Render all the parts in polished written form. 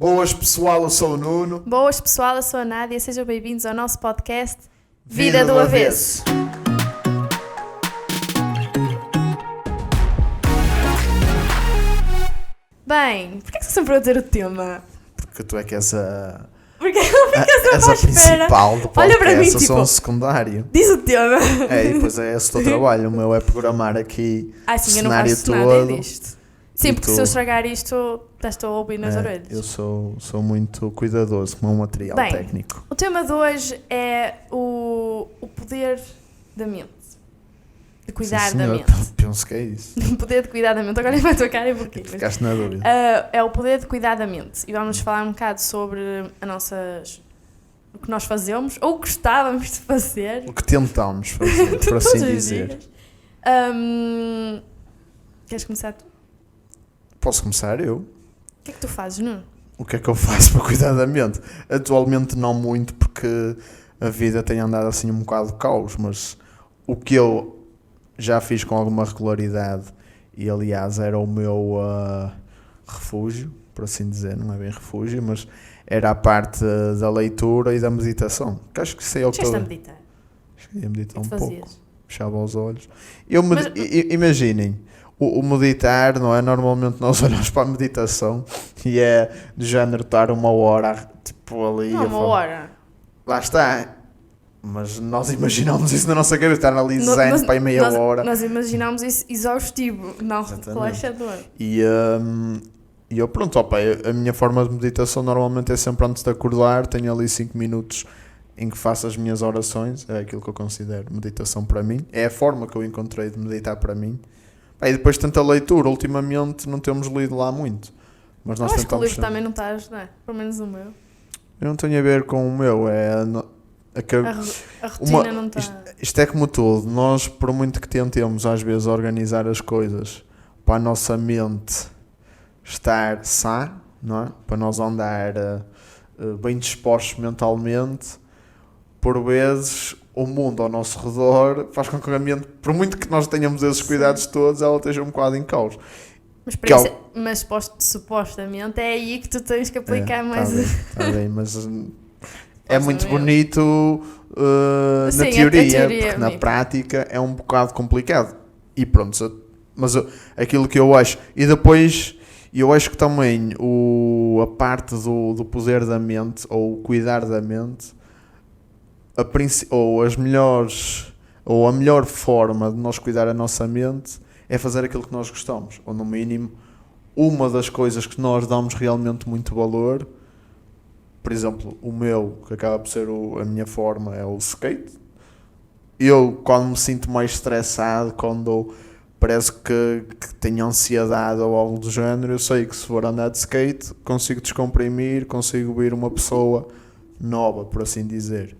Boas pessoal, eu sou o Nuno. Boas pessoal, eu sou a Nádia, sejam bem-vindos ao nosso podcast Vida do Avesso. Bem, porquê que você sempre a dizer o tema? Porque tu é que és a... Porque eu fico essa principal do podcast. Olha para mim, eu sou um tipo, secundário. diz o tema. É, e depois é esse o teu trabalho. O meu é programar aqui o Sim, eu não cenário faço todo. nada disto. Sim, porque se eu estragar isto, estás a ouvir nas orelhas. Eu sou muito cuidadoso com o meu material técnico. O tema de hoje é o poder da mente. De cuidar Sim, da senhor, mente. penso que é isso. O poder de cuidar da mente. Agora vai tua cara e porquê? Ficaste na dúvida. É o poder de cuidar da mente. E vamos falar um bocado sobre o que nós fazemos, ou gostávamos de fazer. O que tentámos fazer, por assim dizer. Queres começar tu? Posso começar eu? O que é que tu fazes, Nuno? O que é que eu faço para cuidar da mente? Atualmente não muito, porque a vida tem andado assim um bocado de caos, mas o que eu já fiz com alguma regularidade, e aliás era o meu refúgio, por assim dizer, não é bem refúgio, mas era a parte da leitura e da meditação. Que acho que isso é o que Chegaste a meditar? Cheguei a meditar um fazias? pouco. Fechava os olhos. Imaginem, o meditar, não é? Normalmente nós olhamos para a meditação e é de género estar uma hora, tipo ali. Não, uma hora. Lá está. Mas nós imaginamos isso na nossa cabeça, estar ali zen para aí meia hora. Nós imaginamos isso exaustivo, não Exatamente. relaxador. E eu, pronto, opa, a minha forma de meditação normalmente é sempre antes de acordar, tenho ali 5 minutos em que faço as minhas orações, é aquilo que eu considero meditação para mim, é a forma que eu encontrei de meditar para mim. E depois tanta leitura, ultimamente não temos lido lá muito. Mas nós eu acho que o livro sempre. também não está a ajudar, pelo menos o meu. Eu não tenho a ver com o meu, A rotina não está... Isto é como tudo, nós por muito que tentemos às vezes organizar as coisas para a nossa mente estar sã, não é? Para nós andar bem dispostos mentalmente, por vezes o mundo ao nosso redor faz com que a mente, por muito que nós tenhamos esses cuidados todos, ela esteja um bocado em caos. Mas supostamente é aí que tu tens que aplicar mais... Está bem, mas é muito bonito na teoria, porque na prática é um bocado complicado. E pronto, mas aquilo que eu acho... E depois, eu acho que também a parte do poder da mente, ou cuidar da mente, a melhor forma de nós cuidar a nossa mente é fazer aquilo que nós gostamos, ou no mínimo uma das coisas que nós damos realmente muito valor. Por exemplo, o meu, que acaba por ser a minha forma, é o skate. Eu, quando me sinto mais estressado, quando parece que tenho ansiedade ou algo do género, eu sei que se for andar de skate consigo descomprimir, consigo vir uma pessoa nova, por assim dizer.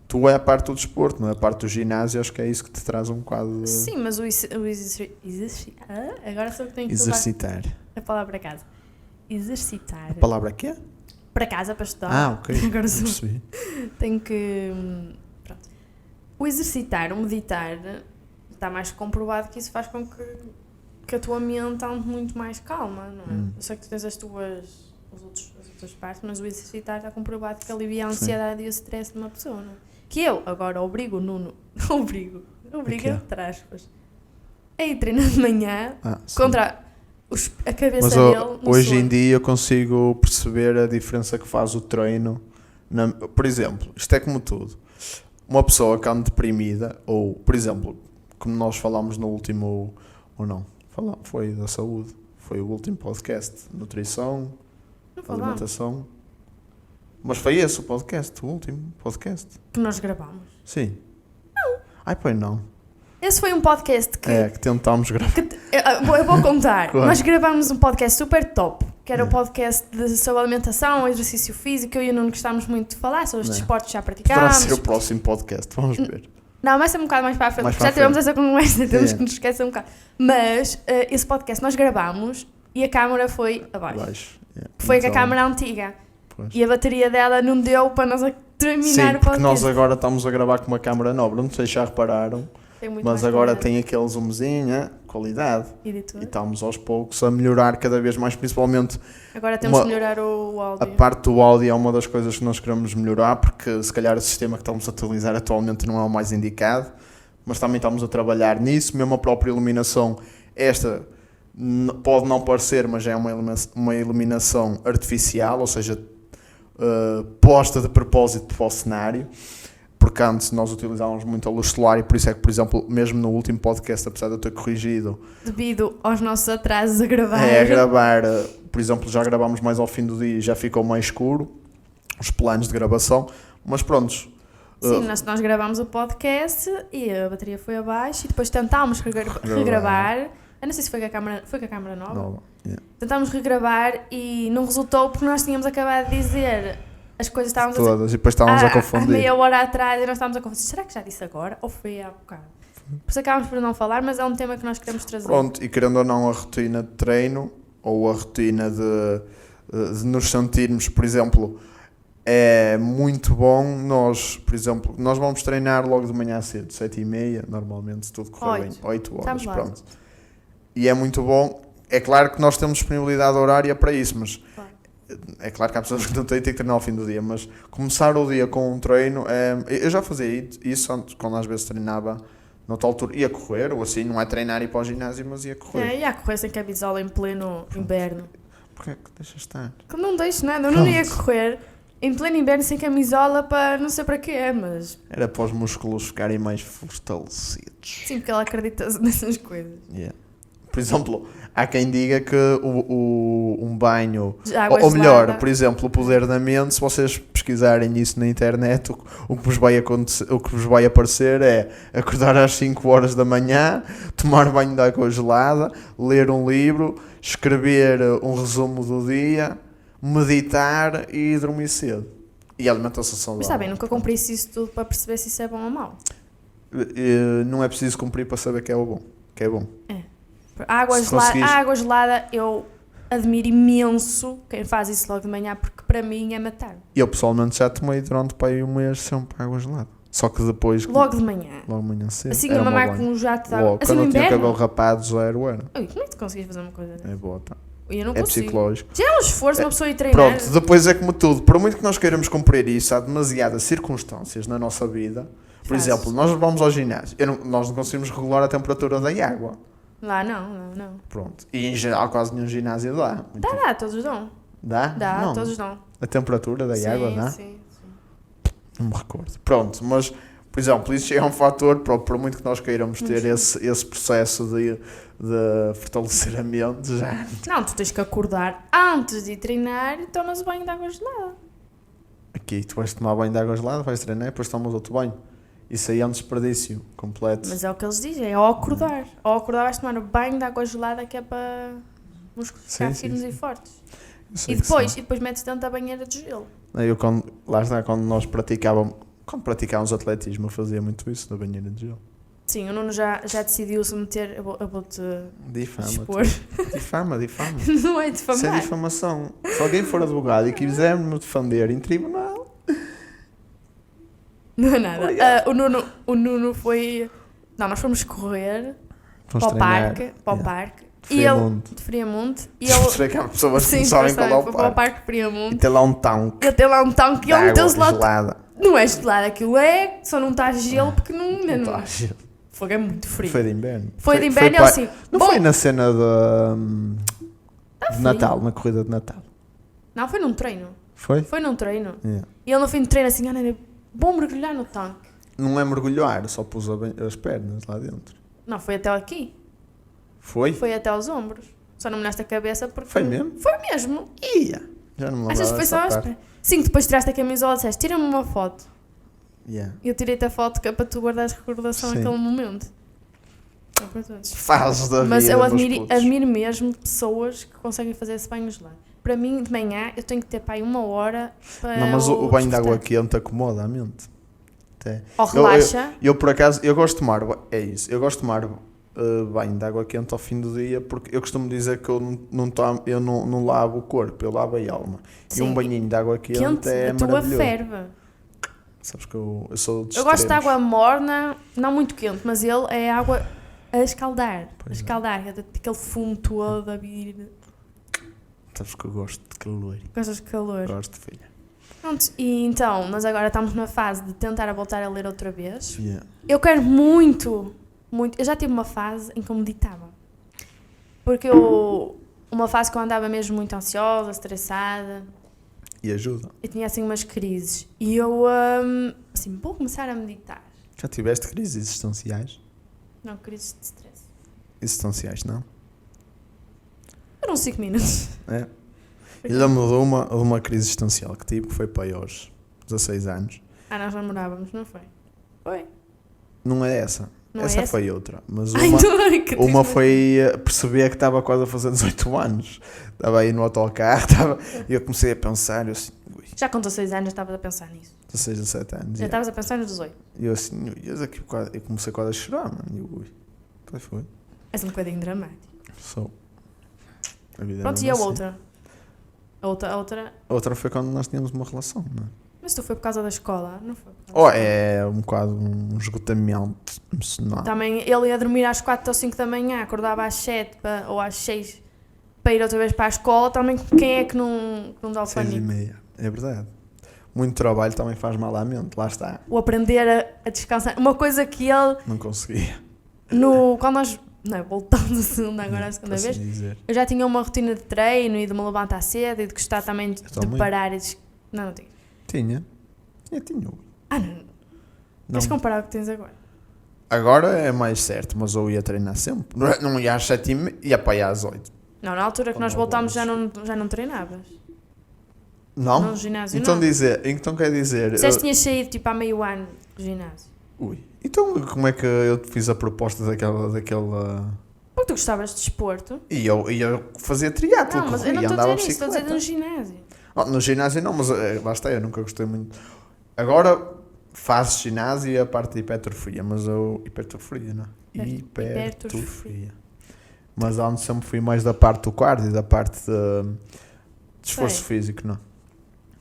Tu é a parte do desporto, não é a parte do ginásio, acho que é isso que te traz um bocado de... Sim, mas agora só que tenho que exercitar. A palavra para casa. Exercitar. A palavra quê? Para casa, para estudar. Ok. Agora sou. Percebi. Tenho que... Pronto. O exercitar, o meditar, está mais comprovado que isso faz com que a tua mente ande muito mais calma, não é? Eu sei que tu tens as outras partes, mas o exercitar está comprovado que alivia a ansiedade e o stress de uma pessoa, não é? Que eu agora obrigo o Nuno, obrigo entre aspas, a ir treinar de manhã contra a cabeça mas dele. Hoje em dia eu consigo perceber a diferença que faz o treino. Por exemplo, isto é como tudo. Uma pessoa que anda deprimida, ou, por exemplo, como nós falámos no último, ou não, foi da saúde, foi o último podcast, nutrição, alimentação. Mas foi esse o podcast, o último podcast. Que nós gravamos? Sim. Não. Ai, pois não. Esse foi um podcast que tentámos gravar. Eu vou contar. Claro. Nós gravámos um podcast super top, que era o podcast sobre alimentação, exercício físico. Eu e o Nuno gostávamos muito de falar sobre os desportos que já praticámos. Poderá ser o próximo podcast, vamos ver. Não, vai ser um bocado mais para a frente, já tivemos essa conversa, temos que nos esquecer um bocado. Mas esse podcast nós gravámos e a câmara foi abaixo. Foi com a câmara antiga. Pois. E a bateria dela não deu para nós terminar o podcast. Porque nós agora estamos a gravar com uma câmara nova, não sei se já repararam, mas agora tem aquele zoomzinho, qualidade. E de E tudo. estamos aos poucos a melhorar cada vez mais, principalmente Agora temos uma- que melhorar o a áudio. parte do áudio é uma das coisas que nós queremos melhorar, porque se calhar o sistema que estamos a utilizar atualmente não é o mais indicado, mas também estamos a trabalhar nisso. Mesmo a própria iluminação, esta pode não parecer, mas é uma iluminação artificial, ou seja, posta de propósito para o cenário, porque antes nós utilizávamos muito a luz solar e por isso é que, por exemplo, mesmo no último podcast, apesar de eu ter corrigido, Devido aos nossos atrasos a gravar. a gravar, por exemplo, já gravámos mais ao fim do dia e já ficou mais escuro os planos de gravação, mas prontos. Sim, nós gravámos o podcast e a bateria foi abaixo e depois tentámos regravar. Eu não sei se foi com a câmera nova. Não, yeah. Tentámos regravar e não resultou porque nós tínhamos acabado de dizer as coisas estávamos Todas, e depois estávamos a há confundir. meia hora atrás e nós estávamos a confundir. Será que já disse agora ou foi há bocado? Por isso acabámos por não falar, mas é um tema que nós queremos trazer. Pronto, e querendo ou não, a rotina de treino ou a rotina de nos sentirmos, por exemplo, é muito bom. Nós, por exemplo, nós vamos treinar logo de manhã cedo, 7h30, normalmente, se tudo correr bem, 8 horas, Estamos lá. pronto. E é muito bom. É claro que nós temos disponibilidade horária para isso, mas Claro. é claro que há pessoas que não têm que treinar ao fim do dia, mas começar o dia com um treino, eu já fazia isso antes, quando às vezes treinava noutra altura, ia correr, ou assim, não é treinar e ir para o ginásio, mas ia correr. E a correr sem camisola em pleno inverno. Porquê que deixas estar? Que não deixo nada, eu não ia correr em pleno inverno sem camisola para não sei para quê, mas Era para os músculos ficarem mais fortalecidos. sim, porque ela acredita nessas coisas. Yeah. Por exemplo, há quem diga que um banho, De água ou melhor, gelada. por exemplo, o poder da mente, se vocês pesquisarem isso na internet, o que vos vai acontecer, o que vos vai aparecer é acordar às 5 horas da manhã, tomar banho de água gelada, ler um livro, escrever um resumo do dia, meditar e dormir cedo. E a alimentação saudável. Mas está bem, nunca cumprisse isso tudo para perceber se isso é bom ou mau. Não é preciso cumprir para saber que é o bom. Que é bom. A água, Se gelada, conseguires- a água gelada eu admiro imenso quem faz isso logo de manhã, porque para mim é matar. Eu pessoalmente já tomei durante para aí um mês sempre água gelada. Só que depois, Logo de manhã. logo amanhã cedo, Assim, era a uma mamar banho. com um jato de água. Logo, Assim quando no eu tinha o cabelo inverno. rapado, zero era. Ui, como é que tu conseguis fazer uma coisa dessa? É bota. Eu não É consigo. psicológico. Já é um esforço uma pessoa ir treinar. Pronto, depois é como tudo. Por muito que nós queiramos cumprir isso, há demasiadas circunstâncias na nossa vida. Por Faz. exemplo, nós vamos ao ginásio. Nós não conseguimos regular a temperatura da água. Lá não. Pronto. E em geral quase nenhum ginásio dá. Dá, todos dão. Dá? Dá, Não. todos dão. A temperatura da água dá? Sim. Não me recordo. Pronto, mas, por exemplo, isso é um fator, por muito que nós queiramos ter esse processo de fortalecer a mente, já. Não, tu tens que acordar antes de ir treinar e tomas banho de água gelada. Aqui, tu vais tomar banho de água gelada, vais treinar e depois tomas outro banho. Isso aí é um desperdício completo. Mas é o que eles dizem, é ao acordar. Ao acordar vais tomar o banho de água gelada que é para músculos ficar Sim, firmes sim. e fortes. Eu sei E que depois, sim. metes dentro da banheira de gelo. Lá está, quando nós praticávamos atletismo, eu fazia muito isso na banheira de gelo. Sim, o Nuno já decidiu-se meter. Eu vou-te Difama. expor. Difama. Não é Isso é difamar. difamação. Se alguém for advogado e quiser-me defender em tribunal, Não é nada. Obrigado. O Nuno foi. Não, nós fomos correr vamos para o treinar. parque. De E ele. Friamundo. De Friamundo. E ele. Mostrei que há pessoas que não Sim, sabem foi qual é o para o parque. parque de Friamundo. E tem lá um tanque Ele tem lá um tanque de e ele água meteu-se lá. gelada. Não é gelado, aquilo é. Só não está gelo porque ainda Não não. tá gelo. Fogo é muito frio. Foi de inverno. Foi de inverno e ele assim. Não bom, foi na cena de frio. Natal, na corrida de Natal. Não, foi num treino. Foi? Foi num treino. Yeah. E ele no fim do treino assim, Ana, bom mergulhar no tanque. Não é mergulhar, só pus as pernas lá dentro. Não, foi até aqui. Foi? Foi até aos ombros. Só não me nesta cabeça porque. Foi mesmo? Foi mesmo. Ia! Já não me Achas lembrava que foi só dessa às parte. Sim, depois tiraste a camisola e disseste, tira-me uma foto. Yeah. E eu tirei-te a foto que é para tu guardares recordação Sim. naquele momento. É para todos. Fases da Mas vida eu dos putos. admiro mesmo pessoas que conseguem fazer esse banho gelado. Para mim, de manhã, eu tenho que ter para aí 1 hora para. Não, mas o banho de água despertar. quente acomoda a mente. Até. Ou relaxa. Eu, por acaso, eu gosto de tomar, é isso, eu gosto de tomar banho de água quente ao fim do dia, porque eu costumo dizer que eu não lavo o corpo, eu lavo a alma. E Sim, um banhinho de água quente, quente, é a tua maravilhoso. ferve. Sabes que eu sou de Eu gosto de extremos. água morna, não muito quente, mas ele é água a escaldar. Pois é. Aquele fumo todo a vir. Sabes que eu gosto de calor. Gostas de calor. Gosto, filha. Pronto, e então, nós agora estamos na fase de tentar voltar a ler outra vez. Yeah. Eu quero muito. Eu já tive uma fase em que eu meditava. Porque uma fase que eu andava mesmo muito ansiosa, estressada. E ajuda. Eu tinha assim umas crises. E eu, assim, vou começar a meditar. Já tiveste crises existenciais? Não, crises de stress. Existenciais, não? Foram 5 minutos. É. E lembro de uma crise existencial que tive, que foi para aí aos 16 anos. Nós namorávamos, não foi? Foi. Não é essa. Não essa é essa? foi outra. Mas Ai, uma foi perceber que estava quase a fazer 18 anos. Estava aí no autocarro, e eu comecei a pensar, eu assim, ui, Já com 16 anos já estavas a pensar nisso. 16, 17 anos. Já estavas a pensar nos 18. E eu assim, eu comecei quase a chorar, mano. E eu, ui, foi. És um bocadinho dramático. Só. A vida Pronto, não e a assim. outra? A outra... Outra foi quando nós tínhamos uma relação, não é? Mas tu foi por causa da escola, não foi? Por causa da escola. É um bocado um esgotamento emocional. Também ele ia dormir às 4 ou 5 da manhã, acordava às 7 ou às 6 para ir outra vez para a escola. Também quem é que não dá o 6 e pânico? meia, é verdade. Muito trabalho também faz mal à mente, lá está. O aprender a descansar. Uma coisa que ele, Não conseguia. quando nós voltamos a segunda, agora a segunda Por vez, assim dizer. eu já tinha uma rotina de treino e de me levantar cedo e de gostar também de também. parar e não tinha. Tinha. Tinha. Não. Não. Queres comparar o que tens agora? Agora é mais certo, mas eu ia treinar sempre. Não ia às 7h30, ia para aí às 8. Não, na altura que nós voltámos já não treinavas. Não? No ginásio Então não. então quer dizer... Disseste que tinhas saído tipo há meio ano do ginásio. Ui. Então como é que eu te fiz a proposta daquela... Porque tu gostavas de desporto. E eu fazia triatlo, Não, mas eu corria, não estou a andava dizer isso, estou a dizer bicicleta. no ginásio. No ginásio não, mas lá está, eu nunca gostei muito. Agora faço ginásio e a parte de hipertrofia, mas eu... Hipertrofia, não? Hipertrofia. Mas antes sempre fui mais da parte do cardio, da parte de esforço físico, não?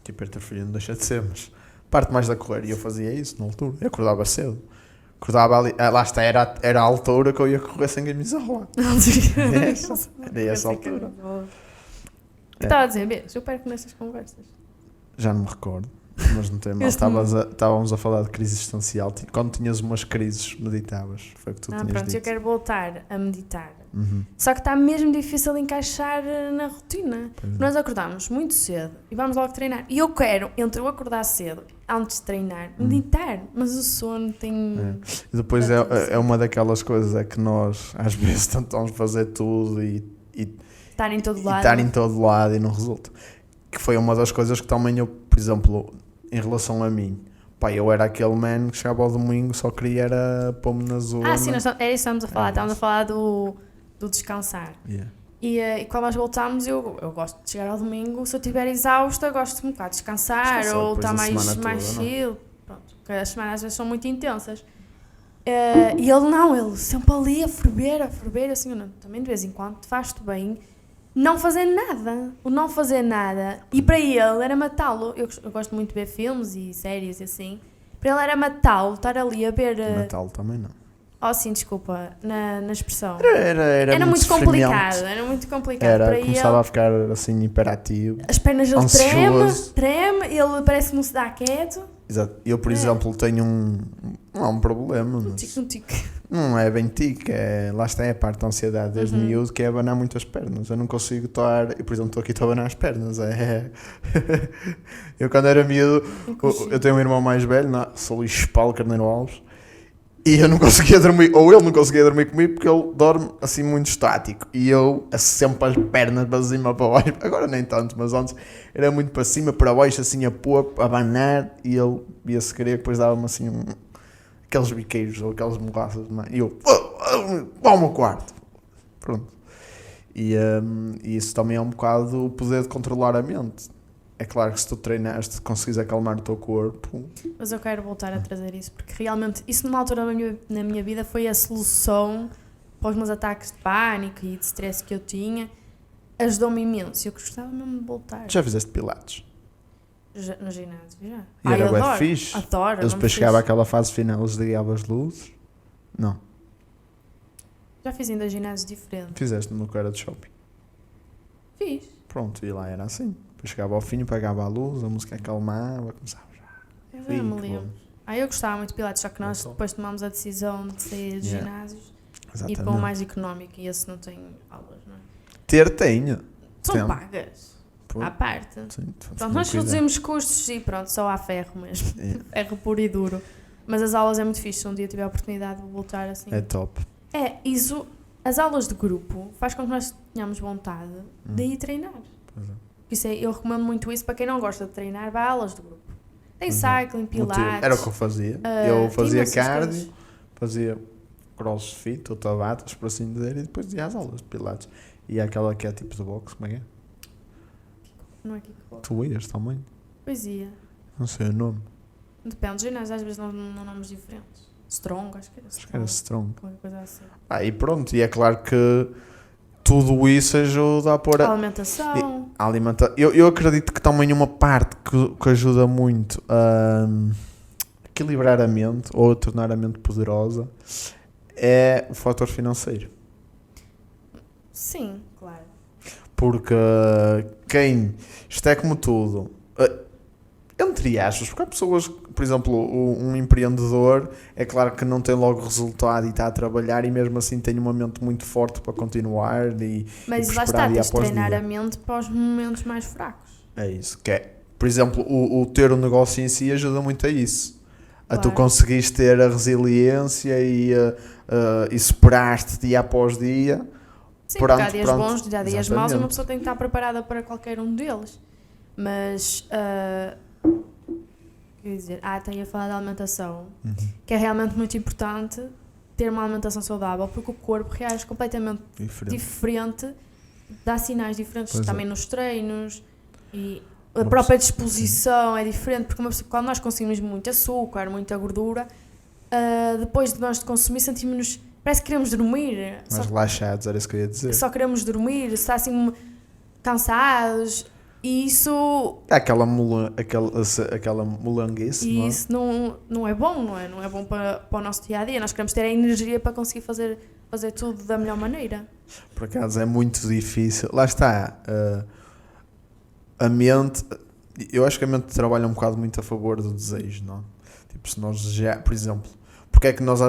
Que hipertrofia não deixa de ser, mas parte mais da correr. E eu fazia isso na altura, eu acordava cedo. Acordava ali, lá está, era a altura que eu ia correr sem camisola. Era essa altura. O que estava a dizer? Vês, eu perco nessas conversas. Já não me recordo, mas não tem mal. Estávamos a falar de crise existencial. Quando tinhas umas crises, meditavas. Foi o que tu tinhas Pronto, dito. eu quero voltar a meditar. Uhum. Só que está mesmo difícil de encaixar na rotina. Pois é. Nós acordamos muito cedo e vamos logo treinar. E eu quero, entre eu acordar cedo, antes de treinar, meditar. Mas o sono tem... E depois é uma daquelas coisas, é que nós às vezes tentamos fazer tudo e Estar em todo lado. estar em todo lado e não resulta. Que foi uma das coisas que também eu, por exemplo, em relação a mim, pá, eu era aquele man que chegava ao domingo, só queria era pôr-me na zona. Sim, era isso que estamos a falar. Estávamos a falar do descansar. Yeah. E quando nós voltámos, eu gosto de chegar ao domingo, se eu estiver exausta, gosto de um bocado de descansar ou depois estar da mais semana toda, chill. Pronto, porque as semanas às vezes são muito intensas. E ele sempre ali a ferver, assim, não, também de vez em quando faz-te bem não fazer nada. O não fazer nada. E para ele era matá-lo. Eu gosto muito de ver filmes e séries e assim. Para ele era matá-lo, estar ali a ver. Natal também não. Sim, desculpa, na expressão. Era muito sofrimento. complicado, era muito complicado. Para Começava ele, a ficar assim hiperativo. as pernas dele ansioso. treme, ele parece que não se dá quieto. Exato. Eu, por exemplo, tenho não é um problema, Um mas tique. não é bem tique, lá está a parte da ansiedade desde miúdo, que é abanar muito as pernas. Eu não consigo estar, eu, por exemplo, estou a abanar as pernas. Eu quando era miúdo, eu tenho um irmão mais velho, sou Luís Paulo Carneiro Alves, e eu não conseguia dormir, ou ele não conseguia dormir comigo porque ele dorme assim muito estático e eu sempre as pernas para cima para baixo, agora nem tanto, mas antes era muito para cima, para baixo, assim a pôr, a abanar, e ele via-se querer, depois dava-me assim aqueles biqueiros ou aquelas morraças, e eu vou ao meu quarto, pronto. E isso também é um bocado o poder de controlar a mente. É claro que se tu treinaste, conseguires acalmar o teu corpo. Mas eu quero voltar a trazer isso, porque realmente isso numa altura na minha vida foi a solução para os meus ataques de pânico e de stress que eu tinha. Ajudou-me imenso. Eu gostava mesmo de voltar. Já fizeste pilates? No ginásio, já. E era eu bem adoro. fixe? Adoro. Eles depois chegavam àquela fase final, eles ligavam as luzes? Não. Já fiz ainda ginásios diferentes. Fizeste no que era de shopping. Fiz. Pronto, e lá era assim. Depois chegava ao fim, pagava a luz, a música acalmava, começava já. Eu já me lembro. Eu gostava muito de Pilates, só que nós Então. depois tomámos a decisão de sair de ginásios e ir para o Exatamente. mais económico, e esse não tem aulas, não é? Tenha. São Tem. pagas, Pô, à parte. sim, Pronto, nós reduzimos custos e pronto, só há ferro mesmo. Ferro puro e duro. Mas as aulas é muito fixe, se um dia tiver a oportunidade de voltar assim. É top. Isso, as aulas de grupo faz com que nós tenhamos vontade de ir treinar. Pois é. Eu recomendo muito isso para quem não gosta de treinar, vai a aulas de grupo. Tem Pois é. cycling, pilates. Era o que eu fazia. Eu fazia cardio, fazia crossfit ou tabatas, por assim dizer, e depois ia às aulas de pilates. E aquela que é tipo de boxe, como é que é? Não é kickbox. Tu ias também? Poesia. Não sei o nome. Depende dos ginásios, às vezes não nomes diferentes. Strong, acho que era Acho que era Strong. Qualquer coisa assim. E pronto, e é claro que tudo isso ajuda a pôr a Alimentação. alimentar. Eu acredito que também uma parte que ajuda muito a equilibrar a mente ou a tornar a mente poderosa é o fator financeiro. Sim, claro. Porque isto é como tudo, entre aspas, porque há pessoas, por exemplo, um empreendedor, é claro que não tem logo resultado e está a trabalhar e mesmo assim tem uma mente muito forte para continuar Mas e lá está, prosperar dia tens de após treinar dia. a mente para os momentos mais fracos. É isso, que é, por exemplo, o ter um negócio em si ajuda muito a isso. A tu Claro. conseguires ter a resiliência e superar-te dia após dia. Sim, Pronto, porque há dias pronto, bons, há dias exatamente. maus e uma pessoa tem que estar preparada para qualquer um deles. Mas, quer dizer, tenho a falar da alimentação, que é realmente muito importante ter uma alimentação saudável, porque o corpo reage completamente diferente, dá sinais diferentes Pois é. também nos treinos e a Uma própria disposição é diferente, porque quando nós consumimos muito açúcar, muita gordura, depois de nós consumir sentimos-nos, parece que queremos dormir, Mas relaxados, era isso que eu ia dizer. só queremos dormir, está assim cansados, e isso, Aquela molanguice, não é? isso não é bom, não é? Não é bom para o nosso dia a dia. Nós queremos ter a energia para conseguir fazer tudo da melhor maneira. Por acaso é muito difícil. Lá está. A mente. Eu acho que a mente trabalha um bocado muito a favor do desejo, não? Tipo, se nós já. Por exemplo, porque é que nós.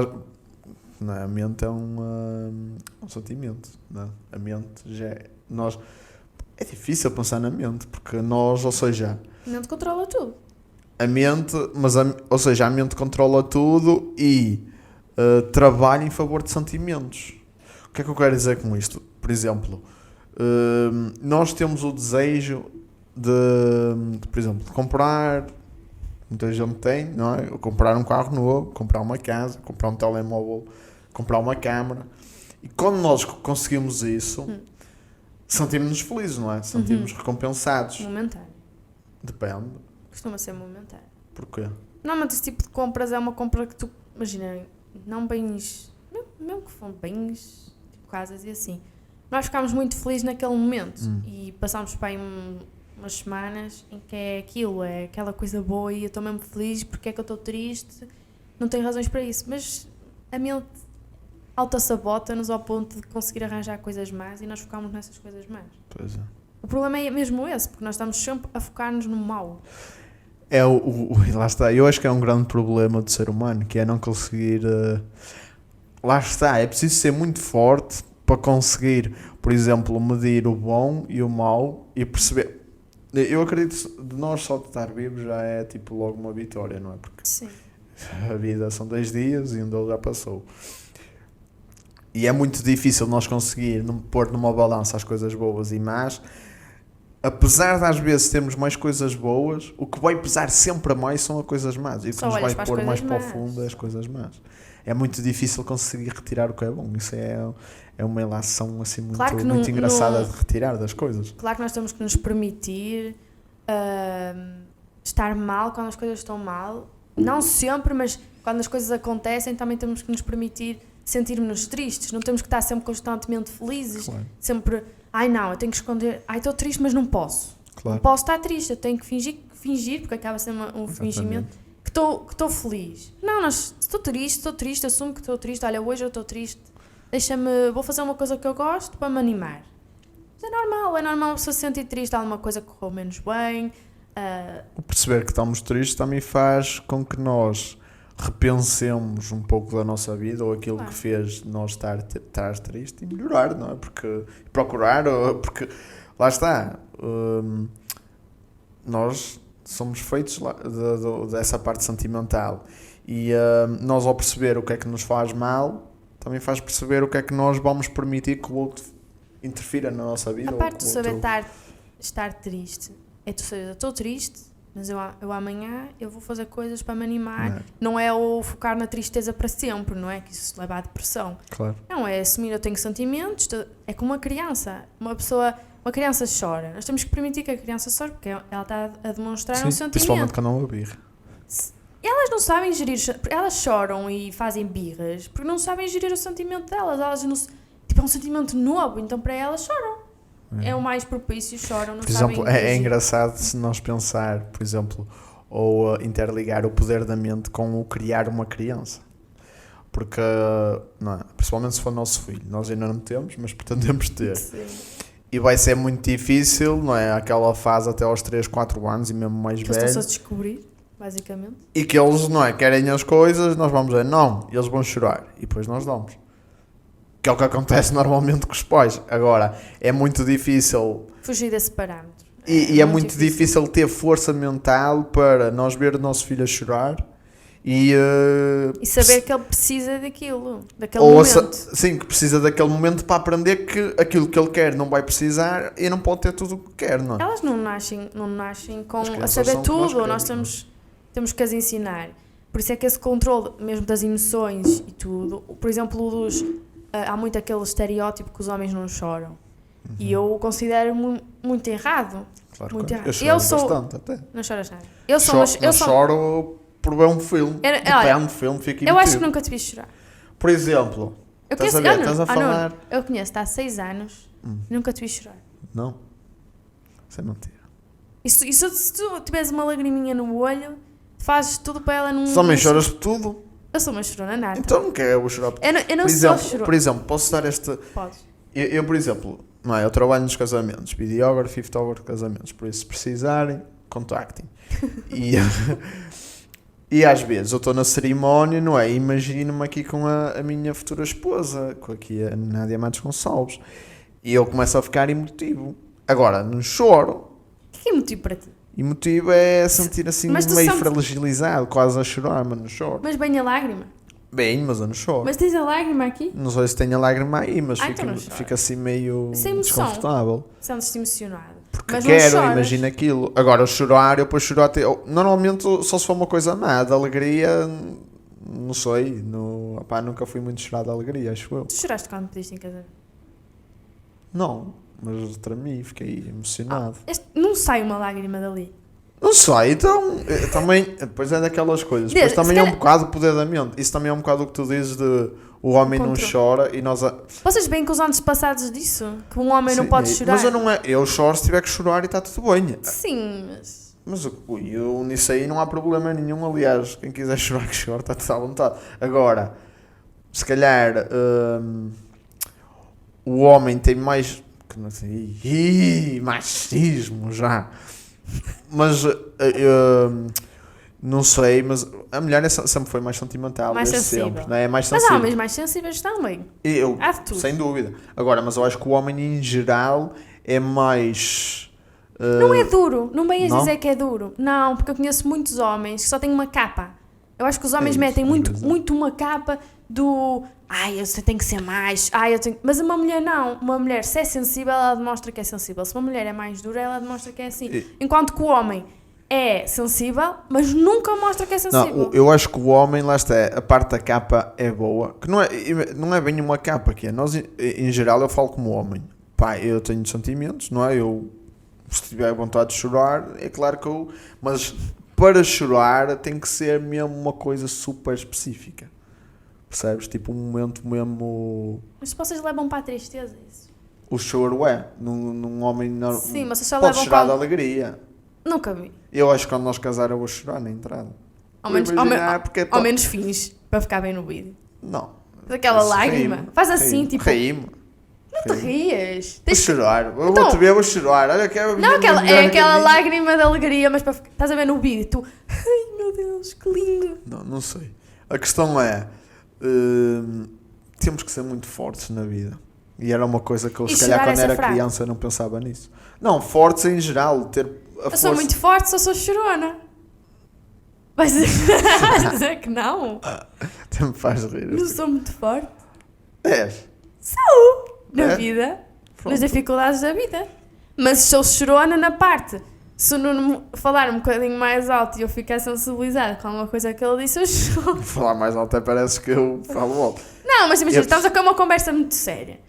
Não, a mente é um sentimento, não? A mente já é. É difícil pensar na mente, porque nós, ou seja. A mente controla tudo. A mente. Ou seja, a mente controla tudo e trabalha em favor de sentimentos. O que é que eu quero dizer com isto? Por exemplo, nós temos o desejo de, por exemplo, de comprar, muita gente tem, não é? Comprar um carro novo, comprar uma casa, comprar um telemóvel, comprar uma câmara. E quando nós conseguimos isso, sentimos-nos felizes, não é? Sentimos recompensados. Momentâneo. Depende. Costuma ser momentâneo. Porquê? Normalmente esse tipo de compras é uma compra que tu, imagina, não bens, mesmo que for bens, tipo casas e assim, nós ficámos muito felizes naquele momento e passámos para aí umas semanas em que é aquilo, é aquela coisa boa e eu estou mesmo feliz, porque é que eu estou triste, não tenho razões para isso, mas a mente auto-sabota-nos ao ponto de conseguir arranjar coisas más e nós focamos nessas coisas más. Pois é. O problema é mesmo esse, porque nós estamos sempre a focar-nos no mal. Lá está, eu acho que é um grande problema do ser humano, que é não conseguir. Lá está, é preciso ser muito forte para conseguir, por exemplo, medir o bom e o mau e perceber. Eu acredito que de nós só de estar vivos já é tipo logo uma vitória, não é? Porque Sim. a vida são 10 dias e um deles já passou. E é muito difícil nós conseguir pôr numa balança as coisas boas e más. Apesar de às vezes termos mais coisas boas, o que vai pesar sempre a mais são as coisas más. E o que Só nos olhas vai para as pôr mais coisas para o más. fundo é as coisas más. É muito difícil conseguir retirar o que é bom. Isso é uma ilação assim muito, Claro que muito engraçada não- de retirar das coisas. Claro que nós temos que nos permitir estar mal quando as coisas estão mal. Não sempre, mas quando as coisas acontecem também temos que nos permitir sentir-nos tristes. Não temos que estar sempre constantemente felizes. Claro, Sempre, não, eu tenho que esconder. Estou triste, mas não posso. claro. Não posso estar triste, eu tenho que fingir porque acaba sendo um fingimento, que estou feliz. Não, se estou triste, assumo que estou triste. Olha, hoje eu estou triste. vou fazer uma coisa que eu gosto para me animar. Mas é normal a pessoa se sentir triste, alguma coisa que correu menos bem. O perceber que estamos tristes também faz com que nós repensemos um pouco da nossa vida ou aquilo que fez nós estar triste e melhorar, não é? Porque procurar, porque lá está, nós somos feitos dessa parte sentimental e nós ao perceber o que é que nos faz mal, também faz perceber o que é que nós vamos permitir que o outro interfira na nossa vida. A parte de saber estar triste é tu saber, eu estou triste, mas eu amanhã eu vou fazer coisas para me animar. Não é o focar na tristeza para sempre, não é? Que isso leva à depressão. Claro. Não, é assumir eu tenho sentimentos, é como uma criança. Uma criança chora. Nós temos que permitir que a criança chore porque ela está a demonstrar um sentimento. Principalmente quando não birra. Elas não sabem gerir, elas choram e fazem birras porque não sabem gerir o sentimento delas. Elas não, tipo, é um sentimento novo, então para elas choram. É o mais propício, choram, não sabem. Por exemplo, é engraçado se nós pensar, por exemplo, ou interligar o poder da mente com o criar uma criança. Porque, não é? Principalmente se for nosso filho, nós ainda não temos, mas pretendemos ter. Sim. E vai ser muito difícil, não é? Aquela fase até aos 3, 4 anos e mesmo mais velho. Que eles estão-se a descobrir, basicamente. E que eles, não é? Querem as coisas, nós vamos dizer não, e eles vão chorar. E depois nós damos. Que é o que acontece normalmente com os pais. Agora, é muito difícil... Fugir desse parâmetro. E é muito difícil ter força mental para nós ver o nosso filho a chorar e saber que ele precisa daquilo, daquele momento. Sim, que precisa daquele momento para aprender que aquilo que ele quer não vai precisar e não pode ter tudo o que quer, não é? Elas não nascem com a saber tudo, nós temos que as ensinar. Por isso é que esse controle, mesmo das emoções e tudo, por exemplo, há muito aquele estereótipo que os homens não choram. E eu o considero muito errado. Claro, muito errado. Eu choro bastante até. Não choras nada. Choro por ver um filme. Depende do filme, fico emotivo. Eu acho que nunca te vi chorar. Por exemplo, estás a falar... Eu conheço-te há 6 anos e nunca te vi chorar. Não? Isso é mentira. Se tu tiveres uma lagriminha no olho, fazes tudo para ela não... Tu também choras por tudo? Eu sou uma chorona nata. Então não quero chorar por tudo. Eu não sou chorona. Por exemplo, posso dar esta... Podes. Eu, por exemplo, não é, eu trabalho nos casamentos, videógrafo e fotógrafo de casamentos, por isso se precisarem, contactem. E às vezes eu estou na cerimónia, não é? Imagino-me aqui com a minha futura esposa, com aqui a Nádia Matos Gonçalves, e eu começo a ficar emotivo. Agora, não choro. O que é emotivo para ti? Emotivo é sentir assim meio sentes... fragilizado, quase a chorar, mas não choro. Mas bem a lágrima? Bem, mas eu não choro. Mas tens a lágrima aqui? Não sei se tenho a lágrima aí, mas então fica assim meio desconfortável. Sentes-te emocionado. Porque mas imagina aquilo. Agora, chorar, eu depois choro até... Normalmente, só se for uma coisa má, de alegria, não sei. Nunca fui muito chorado de alegria, acho eu. Tu choraste quando me pediste em casamento? Não, mas tremi, fiquei emocionado. Não sai uma lágrima dali. Não sei, então, também, depois é daquelas coisas, depois também é um bocado o poder da mente, isso também é um bocado o que tu dizes de o homem não chora e nós... Vocês veem com os anos passados disso? Que um homem não pode chorar? Mas eu choro se tiver que chorar e está tudo bem. Sim, mas... Mas eu nisso aí não há problema nenhum, aliás, quem quiser chorar que chore, está tudo à vontade. Agora, se calhar, o homem tem mais... Que não sei, machismo já... Mas não sei, mas a mulher sempre foi mais sentimental, mais sensível. Sempre, não é? Mais sensível. Mas há homens mais sensíveis também. Há de tudo. Sem dúvida. Agora, mas eu acho que o homem em geral é mais... Não é duro, não venhas dizer que é duro. Não, porque eu conheço muitos homens que só têm uma capa. Eu acho que os homens metem muito uma capa do... você tem que ser mais... Mas uma mulher não. Uma mulher, se é sensível, ela demonstra que é sensível. Se uma mulher é mais dura, ela demonstra que é assim. Enquanto que o homem é sensível, mas nunca mostra que é sensível. Não, eu acho que o homem, lá está, a parte da capa é boa. Que não é bem uma capa, que é. Nós, em geral, eu falo como homem. Eu tenho sentimentos, não é? Se tiver vontade de chorar, é claro que eu... Mas para chorar tem que ser mesmo uma coisa super específica. Percebes? Tipo um momento mesmo... Mas se vocês levam para a tristeza isso? O choro é. Num homem não... Sim, mas só pode chorar de alegria. Nunca vi. Eu acho que quando nós casar eu vou chorar na entrada. Ao menos fins, para ficar bem no vídeo. Não. Aquela lágrima. Faz assim, tipo. Ri-me. Não te rias. Vou chorar. Eu Então- vou-te ver, vou chorar. Olha que é Não, é aquela lágrima de alegria, mas para... estás a ver no vídeo, tu, ai meu Deus, que lindo. Não sei. A questão é, temos que ser muito fortes na vida. E era uma coisa que eu, E se calhar, chorar quando é ser era fraco. criança, não pensava nisso. Não, fortes em geral, ter a Eu força... sou muito forte, só sou chorona. Vais dizer que não? Até me faz rir. Não sou muito forte. És. Na É? vida, Pronto. nas dificuldades da vida. Mas sou chorona na parte. Se o Nuno falar um bocadinho mais alto e eu ficar sensibilizada com alguma coisa que ele disse, eu choro. Vou falar mais alto, até parece que eu falo alto. Não, mas imagina, Eu- estamos a ter uma conversa muito séria.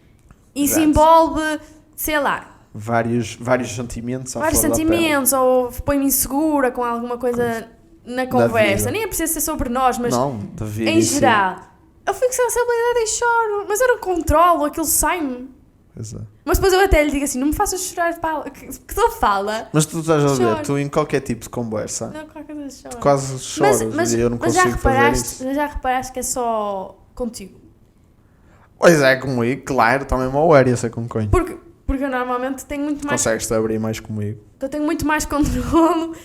Isso Exato. envolve, sei lá, Vários sentimentos à vários flor da pele. sentimentos, ou põe-me insegura com alguma coisa na conversa. vida. Nem é preciso ser sobre nós, mas Não, da vida em si. geral. Eu fico sensibilizada e choro, mas eu não controlo, aquilo sai-me. Exato. Mas depois eu até lhe digo assim, não me faças chorar, pá, que tu fala. Mas tu estás a ver, Choro. tu em qualquer tipo de conversa, Não, qualquer coisa choro. quase choras e eu não mas consigo fazer isso. já reparaste que é só contigo? Pois é, comigo, claro, também me ouve ser com quem. Porque eu normalmente tenho muito mais... Consegues-te abrir mais comigo. Eu tenho muito mais controle.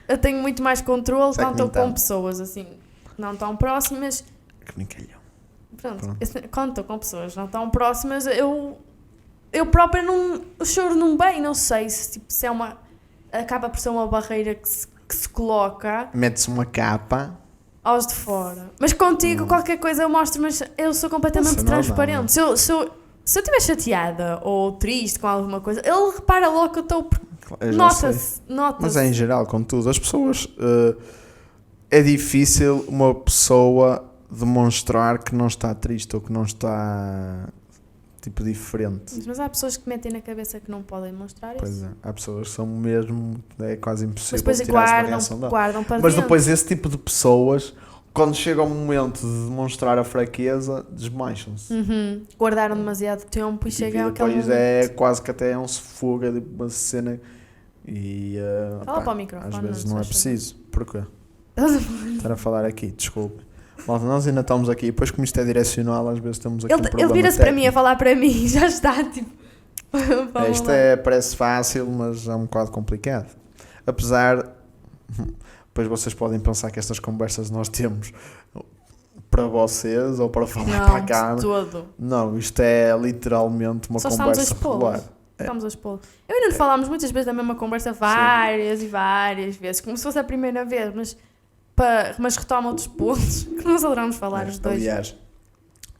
Eu tenho muito mais controle Sei que quando estou me tá. com pessoas assim, não tão próximas. Que brincalhão. Pronto, Pronto. quando estou com pessoas não tão próximas, eu própria não eu choro num bem, não sei se, tipo, se é uma... Acaba por ser uma barreira que se coloca Mete-se uma capa. aos de fora. Mas contigo qualquer coisa eu mostro, mas eu sou completamente Nossa, não dá, transparente. Se eu estiver chateada ou triste com alguma coisa, ele repara logo que eu estou... Eu já sei. Nota-se. Mas é em geral, com tudo. As pessoas... é difícil uma pessoa demonstrar que não está triste ou que não está... tipo, diferente. Mas há pessoas que metem na cabeça que não podem mostrar isso. Pois é, há pessoas que são mesmo... é quase impossível Mas depois tirar essa reação dela. guardam para Mas dentro. depois esse tipo de pessoas, quando chega o momento de demonstrar a fraqueza, desmancham-se. Guardaram demasiado tempo e chega àquele depois momento. é quase que até um se fuga de uma cena e Fala para o microfone, às vezes não não é se faz preciso. Porquê? Estar a falar aqui, desculpe. Malta, nós ainda estamos aqui, depois como isto é direcional, às vezes temos aqui um Ele problema vira-se para mim a técnico. falar para mim e já está, tipo... vamos Isto lá. parece fácil, mas é um bocado complicado. Apesar, depois vocês podem pensar que estas conversas nós temos para vocês ou para falar para a Não, de câmara. todo. Não, isto é literalmente uma Só estamos a conversa expô-los. regular. Estamos a expô-lo. Eu ainda falámos muitas vezes da mesma conversa, várias e várias vezes, como se fosse a primeira vez, mas retoma outros pontos que nós adoramos falar os dois. Aliás,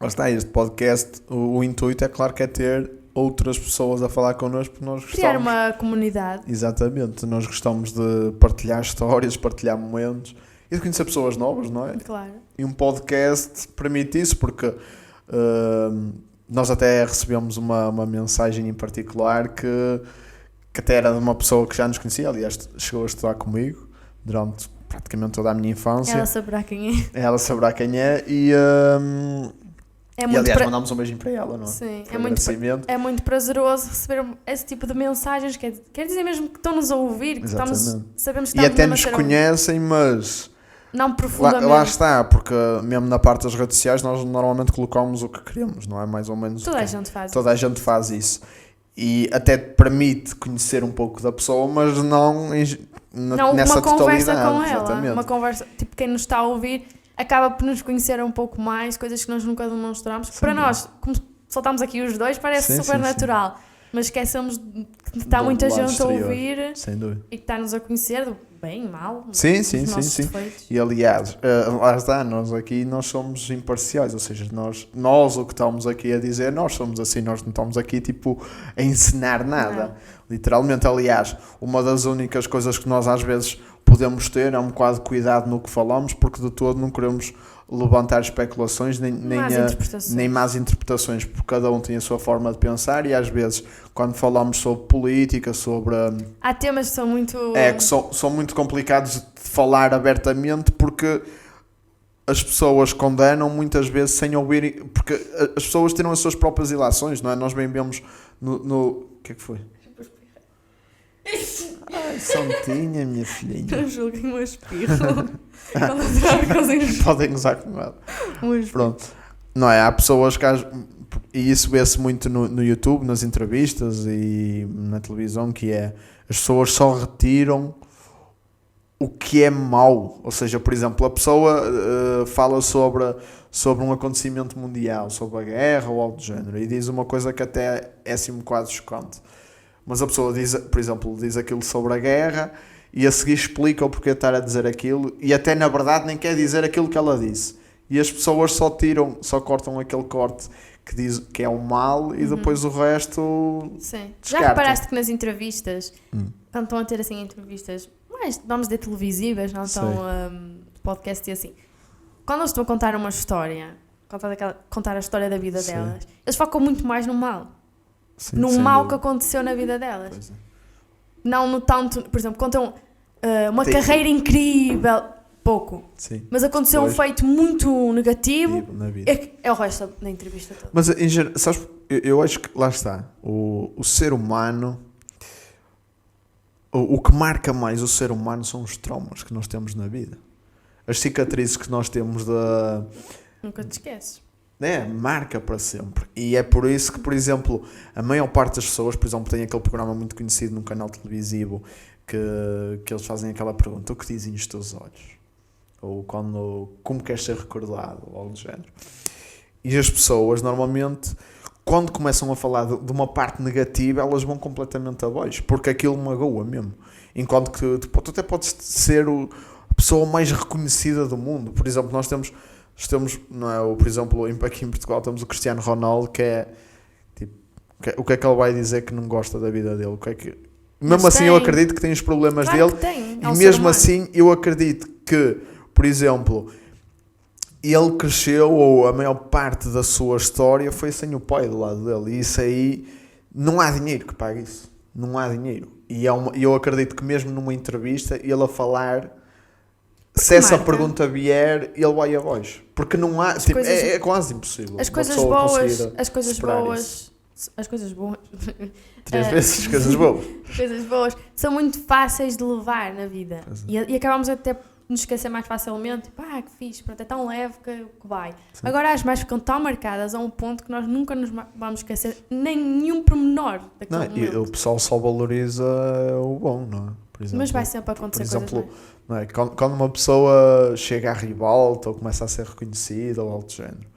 lá está, este podcast, o intuito é claro que é ter outras pessoas a falar connosco, porque nós Criar gostamos. uma comunidade. Exatamente, nós gostamos de partilhar histórias, partilhar momentos e de conhecer pessoas novas, não é? Claro. E um podcast permite isso, porque nós até recebemos uma mensagem em particular que até era de uma pessoa que já nos conhecia, aliás, chegou a estudar comigo durante praticamente toda a minha infância. Ela saberá quem é. Ela saberá quem é e muito aliás mandámos um beijinho para ela, não é? Sim, Por agradecimento. é muito prazeroso receber esse tipo de mensagens, quer dizer mesmo que estão-nos a ouvir, que Exatamente. sabemos que E estamos até mesmo a nos ser conhecem, mas não profundamente. lá está, porque mesmo na parte das redes sociais nós normalmente colocamos o que queremos, não é? Mais ou menos Toda o a que gente faz. toda a gente faz isso. E até te permite conhecer um pouco da pessoa, mas não nessa uma conversa totalidade. com ela. Exatamente. Uma conversa, tipo, quem nos está a ouvir acaba por nos conhecer um pouco mais, coisas que nós nunca demonstramos. Que para nós, como só estamos aqui os dois, parece Sim, super sim, natural. Mas esquecemos que está Do muita lado gente a exterior. ouvir Sem dúvida. e que está-nos a conhecer do bem, mal, Sim, os sim, sim, nossos sim. defeitos. E aliás, lá está, nós aqui nós somos imparciais, ou seja, nós o que estamos aqui a dizer, nós somos assim, nós não estamos aqui tipo a ensinar nada. Não. Literalmente, aliás, uma das únicas coisas que nós às vezes podemos ter é um bocado de cuidado no que falamos, porque de todo não queremos levantar especulações nem más interpretações, porque cada um tem a sua forma de pensar e às vezes quando falamos sobre política, sobre... Há temas que são muito... que são muito complicados de falar abertamente porque as pessoas condenam muitas vezes sem ouvir, porque as pessoas tiram as suas próprias ilações, não é? Nós bem vemos no... O que é que foi? Ai, Santinha, minha filhinha. Não julguem um espirro. Ela adora cozinhar Podem usar com ela. um espirro. Pronto. não é? Há pessoas que e isso vê-se muito no YouTube, nas entrevistas e na televisão, que é as pessoas só retiram o que é mau. Ou seja, por exemplo, a pessoa fala sobre um acontecimento mundial, sobre a guerra ou algo do género, e diz uma coisa que até é assim um bocado chocante. Mas a pessoa diz, por exemplo, diz aquilo sobre a guerra e a seguir explica o porquê de estar a dizer aquilo e até na verdade nem quer dizer aquilo que ela disse. E as pessoas só cortam aquele corte que diz que é o mal e depois o resto Sim. Já descartam. reparaste que nas entrevistas, quando estão a ter assim entrevistas, mais, vamos dizer, televisivas, não Sim. estão podcast e assim, quando eles estão a contar uma história, contar a história da vida Sim. delas, eles focam muito mais no mal. Sim, No sem mal dúvida. que aconteceu na vida delas. Pois é. Não no tanto, por exemplo, contam uma Sim. carreira incrível, pouco. Sim. Mas aconteceu um Pois. feito muito negativo, Na vida. é o resto da entrevista toda. Mas em geral, sabes, eu acho que lá está, o ser humano, o que marca mais o ser humano são os traumas que nós temos na vida. As cicatrizes que nós temos Nunca te esqueces. marca para sempre. E é por isso que, por exemplo, a maior parte das pessoas, por exemplo, tem aquele programa muito conhecido num canal televisivo que eles fazem aquela pergunta: o que dizem os teus olhos? Ou como queres ser recordado? Ou algo do género. E as pessoas, normalmente, quando começam a falar de uma parte negativa, elas vão completamente abaixo, porque aquilo magoa mesmo. Enquanto que tu até podes ser a pessoa mais reconhecida do mundo. Por exemplo, nós temos não é, por exemplo, aqui em Portugal temos o Cristiano Ronaldo, que é tipo, o que é que ele vai dizer que não gosta da vida dele? Mesmo assim, eu acredito que tem os problemas Claro dele, que tem, e mesmo assim, eu acredito que, por exemplo, ele cresceu, ou a maior parte da sua história foi sem o pai do lado dele, e isso aí não há dinheiro que pague isso. Não há dinheiro. E eu acredito que mesmo numa entrevista, ele a falar, se essa marca. pergunta vier, ele vai abaixo. Porque não há, tipo, coisas- é quase impossível. As uma coisas pessoa boas, conseguir as coisas superar boas, isso. as coisas boas, Três vezes as coisas boas. coisas boas são muito fáceis de levar na vida. Pois é. E acabamos até por nos esquecer mais facilmente. Tipo, que fixe, pronto, é tão leve que vai. Sim. Agora as mais ficam tão marcadas a um ponto que nós nunca nos vamos esquecer nem nenhum pormenor daquele Não, e momento. o pessoal só valoriza o bom, não é? Por exemplo, Mas vai sempre acontecer por exemplo, coisas mais. não é? Quando uma pessoa chega à ribalta ou começa a ser reconhecida ou algo do género,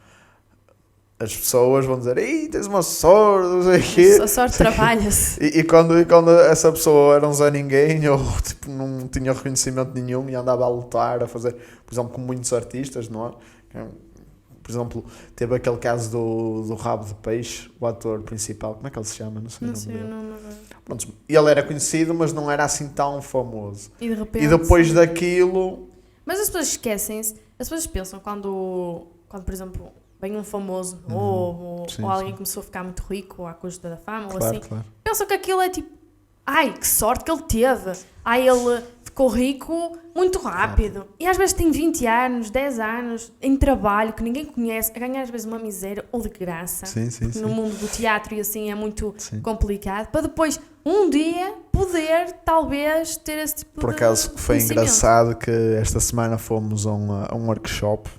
as pessoas vão dizer: "Ei, tens uma sorte, não sei o quê." A sorte trabalha-se. E quando essa pessoa era um Zé Ninguém ou tipo, não tinha reconhecimento nenhum e andava a lutar, a fazer, por exemplo, como muitos artistas, não é? Por exemplo, teve aquele caso do Rabo de Peixe, o ator principal, como é que ele se chama? Não sei Não o nome sei o dele. nome agora. Pronto, ele era conhecido, mas não era assim tão famoso. E de repente. E depois daquilo, Mas as pessoas esquecem-se, as pessoas pensam quando por exemplo, vem um famoso novo, Sim, ou alguém sim. começou a ficar muito rico à custa da fama, ou claro, assim, claro. pensam que aquilo é tipo, que sorte que ele teve. Ele ficou rico muito rápido. E às vezes tem 20 anos, 10 anos, em trabalho, que ninguém conhece, a ganhar às vezes uma miséria ou de graça. Sim, sim, No sim. mundo do teatro e assim é muito Sim. complicado, para depois, um dia, poder, talvez, ter esse tipo Por de acaso foi conhecimento. engraçado que esta semana fomos a um workshop.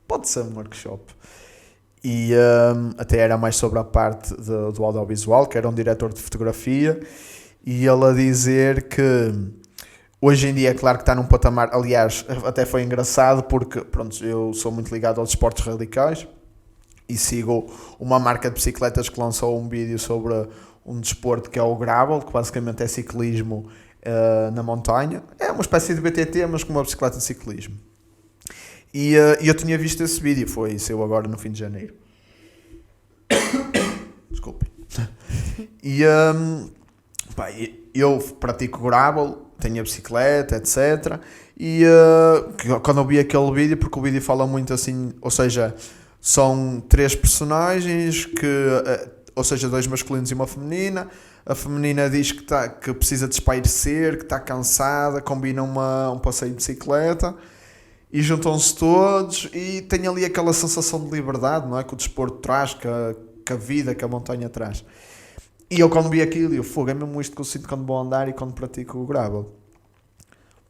Pode ser um workshop. E até era mais sobre a parte do audiovisual, que era um diretor de fotografia, e ele a dizer que hoje em dia é claro que está num patamar, aliás, até foi engraçado porque, pronto, eu sou muito ligado aos esportes radicais e sigo uma marca de bicicletas que lançou um vídeo sobre um desporto que é o gravel, que basicamente é ciclismo na montanha. É uma espécie de BTT, mas com uma bicicleta de ciclismo. E eu tinha visto esse vídeo, saiu agora no fim de janeiro. Desculpe. E eu pratico gravel, tenho a bicicleta, etc. E quando eu vi aquele vídeo, porque o vídeo fala muito assim, ou seja, são 3 personagens, ou seja, 2 masculinos e uma feminina. A feminina diz que precisa de espairecer, que está cansada, combina um passeio de bicicleta. E juntam-se todos e tem ali aquela sensação de liberdade, não é? Que o desporto traz, que a vida, que a montanha traz. E eu quando vi aquilo, é mesmo isto que eu sinto quando vou andar e quando pratico o gravel.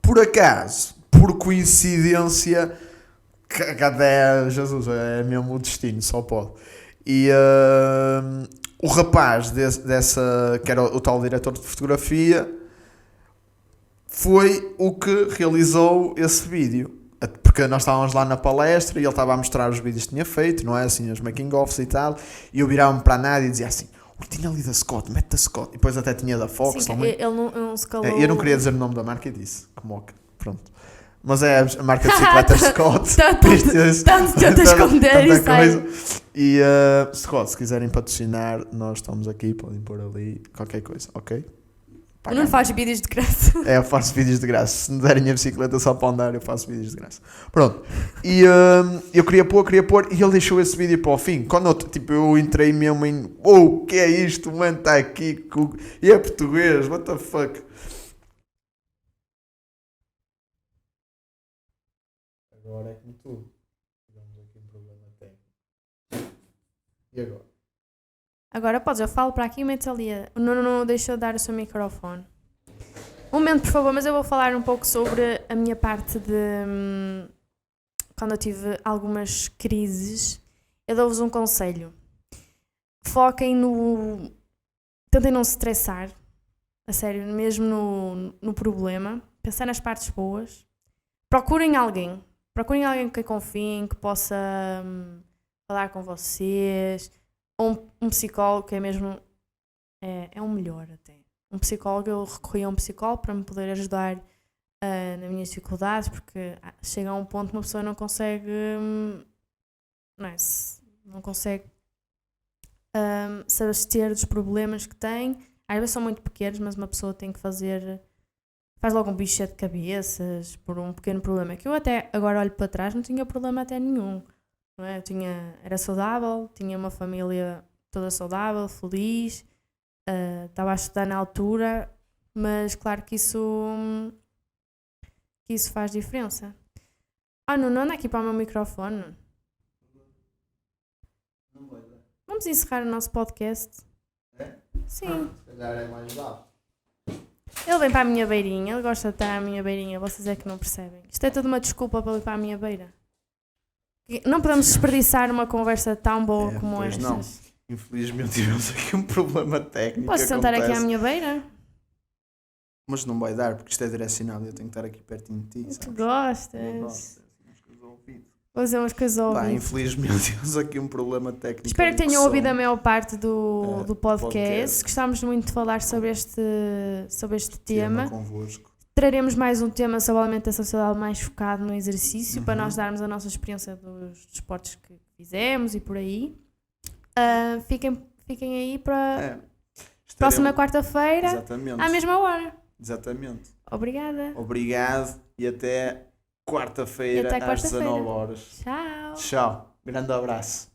Por acaso, por coincidência, que até Jesus, é mesmo o destino, só pode. E o rapaz dessa, que era o tal diretor de fotografia, foi o que realizou esse vídeo. Porque nós estávamos lá na palestra e ele estava a mostrar os vídeos que tinha feito, não é? Assim, os making-offs e tal. E eu virava-me para a Nádia e dizia assim: tinha ali da Scott, mete da Scott. E depois até tinha da Fox Sim, também. ele não se calou. Eu não queria dizer o nome da marca e disse: como que, pronto. Mas é a marca de bicicleta Scott. Tanto tenta esconder e sai. E Scott, se quiserem patrocinar, nós estamos aqui, podem pôr ali qualquer coisa, ok? Não faz vídeos de graça. Eu faço vídeos de graça. Se me derem a bicicleta só para andar, eu faço vídeos de graça. Pronto. E eu queria pôr, e ele deixou esse vídeo para o fim. Quando eu entrei mesmo em... o que é isto? O mano está aqui e é português, what the fuck? Agora é como tudo. Tivemos aqui um problema técnico. E agora? Agora podes, eu falo para aqui e metes ali. Não deixa eu dar o seu microfone. Um momento, por favor, mas eu vou falar um pouco sobre a minha parte de... quando eu tive algumas crises, eu dou-vos um conselho. Foquem no... Tentem não se estressar, a sério, mesmo no problema. Pensar nas partes boas. Procurem alguém que confiem, que possa falar com vocês. Ou um psicólogo, que é mesmo... É um melhor até. Um psicólogo, eu recorri a um psicólogo para me poder ajudar nas minhas dificuldades, porque chega a um ponto que uma pessoa não consegue... não consegue se abster dos problemas que tem. Às vezes são muito pequenos, mas uma pessoa tem que fazer... Faz logo um bicho de cabeças por um pequeno problema. Que eu até agora olho para trás, não tinha problema até nenhum. Não é? Era saudável, tinha uma família toda saudável, feliz, estava a estudar na altura, mas claro que isso faz diferença. Nuno, anda aqui para o meu microfone. Não vai dar. Vamos encerrar o nosso podcast. É? Sim. Se calhar é mais rápido. Ele vem para a minha beirinha, ele gosta de estar à minha beirinha, vocês é que não percebem. Isto é toda uma desculpa para ir para a minha beira. Não podemos desperdiçar uma conversa tão boa como esta. Não. Infelizmente tivemos aqui um problema técnico. Posso sentar aqui à minha beira? Mas não vai dar, porque isto é direcionado. Eu tenho que estar aqui pertinho de ti. Tu Sabes? gostas? Vou dizer umas coisas ao ouvido. Infelizmente tivemos aqui um problema técnico. Espero que tenham ouvido a maior parte do podcast. Gostámos muito de falar sobre este tema. Convosco. Traremos mais um tema sobre a alimentação saudável mais focado no exercício, para nós darmos a nossa experiência dos esportes que fizemos e por aí. Fiquem aí para próxima quarta-feira, à mesma hora. Exatamente. Obrigada. Obrigado e até quarta-feira às 19 horas. Tchau. Tchau. Grande abraço.